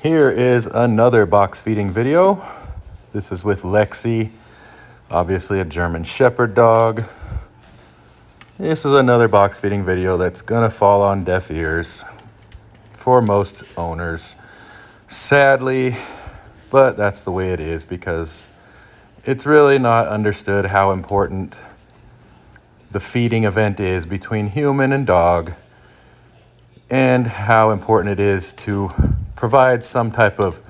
Here is another box feeding video. This is with Lexi, obviously a German Shepherd dog. This is another box feeding video that's gonna fall on deaf ears for most owners. Sadly, but that's the way it is because it's really not understood how important the feeding event is between human and dog and how important it is to provide some type of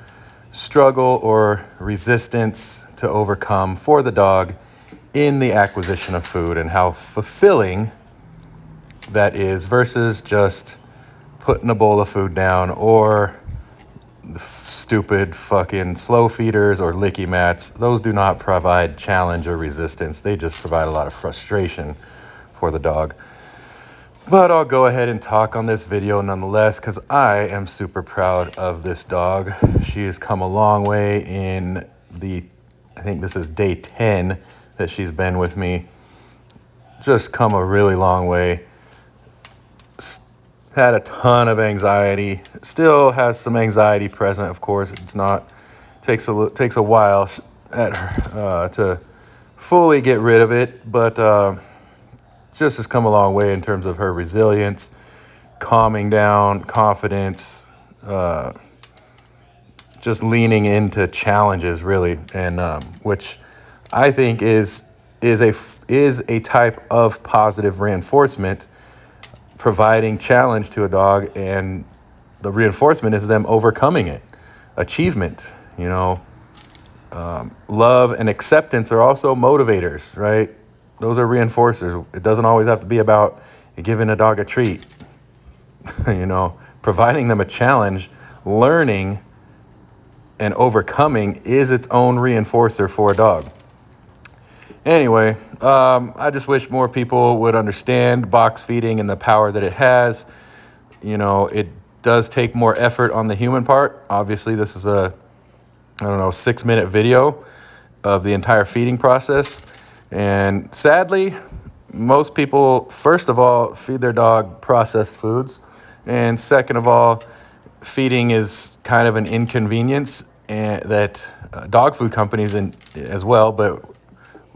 struggle or resistance to overcome for the dog in the acquisition of food, and how fulfilling that is versus just putting a bowl of food down or the stupid fucking slow feeders or licky mats. Those do not provide challenge or resistance. They just provide a lot of frustration for the dog. But I'll go ahead and talk on this video nonetheless because I am super proud of this dog. She has come a long way in I think this is day 10 that she's been with me. Just come a really long way. Had a ton of anxiety. Still has some anxiety present, of course. It's not, takes a while to fully get rid of it, but just has come a long way in terms of her resilience, calming down, confidence, just leaning into challenges really, and which I think is a type of positive reinforcement, providing challenge to a dog, and the reinforcement is them overcoming it, achievement. Love and acceptance are also motivators, right? Those are reinforcers. It doesn't always have to be about giving a dog a treat. Providing them a challenge, learning and overcoming is its own reinforcer for a dog. Anyway, I just wish more people would understand box feeding and the power that it has. It does take more effort on the human part. Obviously, this is a 6-minute video of the entire feeding process. And sadly, most people, first of all, feed their dog processed foods. And second of all, feeding is kind of an inconvenience, and that dog food companies as well, but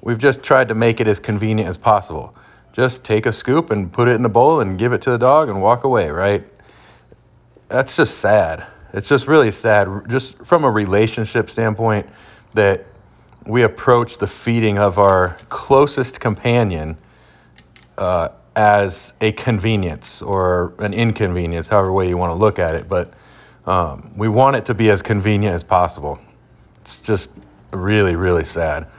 we've just tried to make it as convenient as possible. Just take a scoop and put it in a bowl and give it to the dog and walk away, right? That's just sad. It's just really sad, just from a relationship standpoint, that we approach the feeding of our closest companion as a convenience or an inconvenience, however way you want to look at it. But we want it to be as convenient as possible. It's just really, really sad.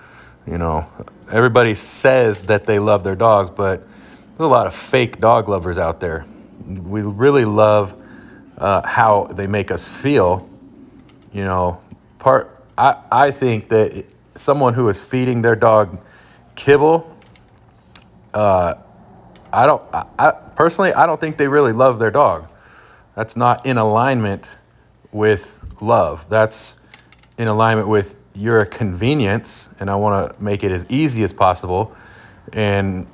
Everybody says that they love their dogs, but there's a lot of fake dog lovers out there. We really love how they make us feel. I think that someone who is feeding their dog kibble, personally, I don't think they really love their dog. That's not in alignment with love. That's in alignment with you're a convenience, and I want to make it as easy as possible. And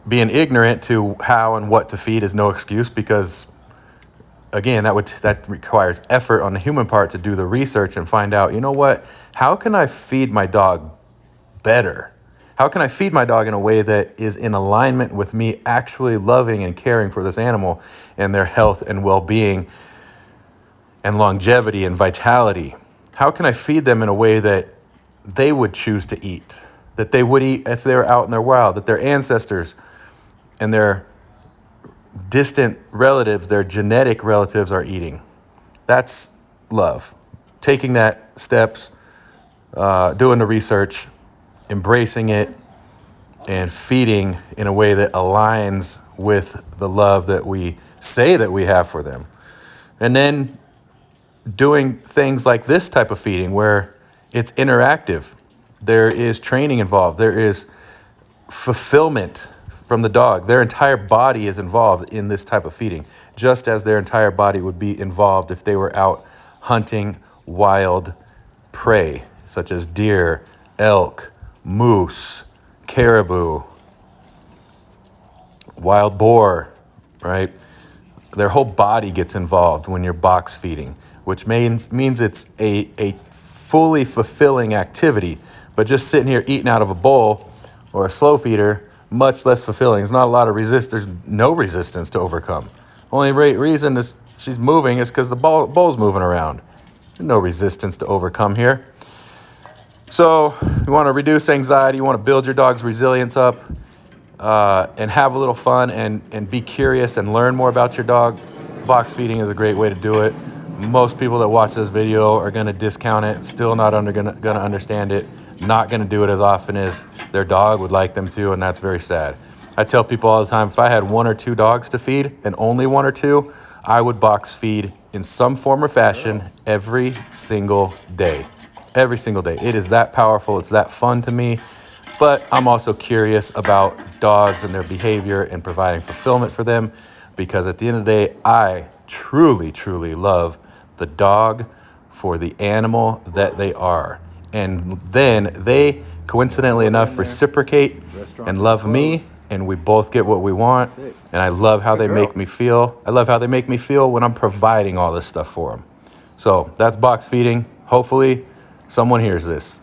being ignorant to how and what to feed is no excuse, because again, that requires effort on the human part to do the research and find out, how can I feed my dog better? How can I feed my dog in a way that is in alignment with me actually loving and caring for this animal and their health and well-being and longevity and vitality? How can I feed them in a way that they would choose to eat, that they would eat if they were out in their wild, that their ancestors and their distant relatives, their genetic relatives, are eating? That's love. Taking that steps, doing the research, embracing it, and feeding in a way that aligns with the love that we say that we have for them. And then doing things like this type of feeding where it's interactive. There is training involved. There is fulfillment from the dog. Their entire body is involved in this type of feeding, just as their entire body would be involved if they were out hunting wild prey, such as deer, elk, moose, caribou, wild boar, right? Their whole body gets involved when you're box feeding. which means it's a fully fulfilling activity. But just sitting here eating out of a bowl or a slow feeder, much less fulfilling. There's not a lot of there's no resistance to overcome. Only reason is she's moving is because the bowl's moving around. There's no resistance to overcome here. So you want to reduce anxiety, you want to build your dog's resilience up, and have a little fun and be curious and learn more about your dog. Box feeding is a great way to do it. Most people that watch this video are going to discount it, still not going to understand it, not going to do it as often as their dog would like them to, and that's very sad. I tell people all the time, if I had 1 or 2 dogs to feed, and only 1 or 2, I would box feed in some form or fashion every single day. Every single day. It is that powerful. It's that fun to me. But I'm also curious about dogs and their behavior and providing fulfillment for them, because at the end of the day, I truly, truly love the dog for the animal that they are. And then they, coincidentally enough, reciprocate and love me, and we both get what we want. And I love how they make me feel. I love how they make me feel when I'm providing all this stuff for them. So that's box feeding. Hopefully someone hears this.